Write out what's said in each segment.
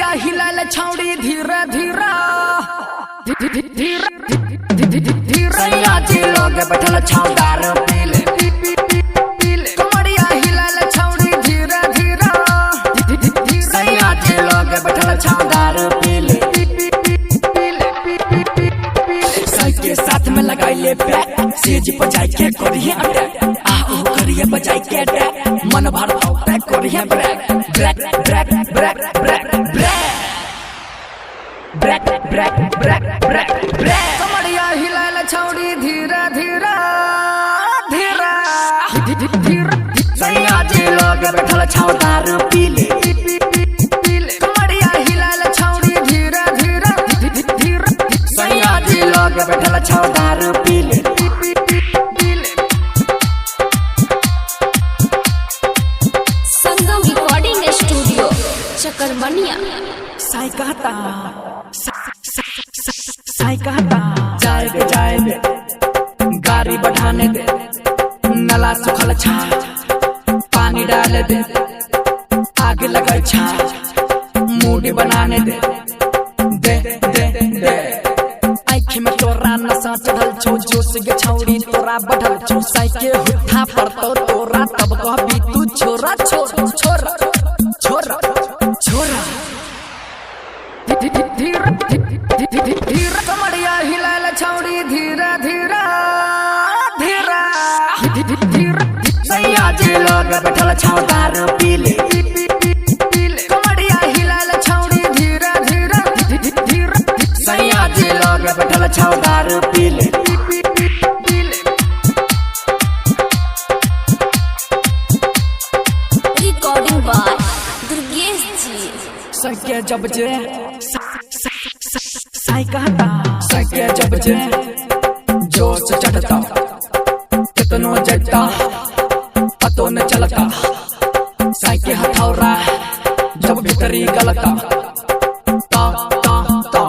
कमरिया हिलाले छौड़ी धीरे धीरे सैया जी लोग बैठल छौदार पीले कमरिया हिलाले छौड़ी धीरे धीरे सैया जी लोग बैठल छौदार पीले के साथ में लगाइए बैक सेज बजाई के करिए अटैक आओ करिए बजाई के अटैक मन भर पैक करिए break break break break break break break break break break कमरिया हिलाले छौड़ी धीरे धीरे धीरे सैया जी लोग बैठल छौदार पीले कमरिया हिलाले छौड़ी धीरे धीरे सैया जी लोग बैठल छौदार पीले संगम रिकॉर्डिंग स्टूडियो चकरबनिया। साई कहता जाए बे गाड़ी बढ़ाने दे नला सुखल छा पानी डाले दे आग लगे छा मूडी बनाने दे दे दे दे आँखी में तोरा नशा चढ़ल छो जोश के छौड़ी तोरा बढ़ल छो साई के हुठा पर तो तोरा तब कहबी तू छोरा छोरा छोरा छोरा छोरा धीरे कमरिया हिलाले छौड़ी धीरे धीरे धीरे सैया जी लोग बैठल छौदार पीले कमरिया हिलाले छौड़ी धीरे धीरे सैया जी लोग बैठल छौदार पीले रिकॉर्डिंग बाय दुर्गेश जी। सके जब जे साई कहता सके जब जे जोश चढ़ता कितनो जगता पतो न चलता साई के हथौरा जब भीतरी गलता ता ता ता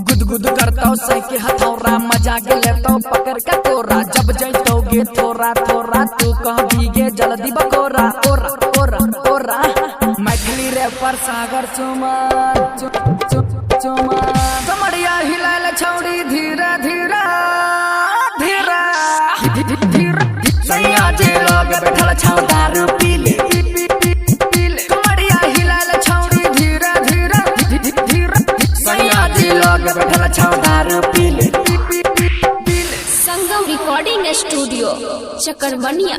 गुदगुद करता साई के हथौरा मजा के लेता पकड़ के तोरा जब जैतोगे थोड़ा थोड़ा तू कह भीगे जल्दी बकोरा ओरा ओरा ओरा मैथिली रैपर सागर चुमार कमरिया हिलाले छौड़ी धीरे धीरे धीरे सैया जी लोग बैठल छौदार पीले कमरिया हिलाले छौड़ी धीरे धीरे सैया जी लोग बैठल छौदार पीले संगम रिकॉर्डिंग स्टूडियो चकरबनिया।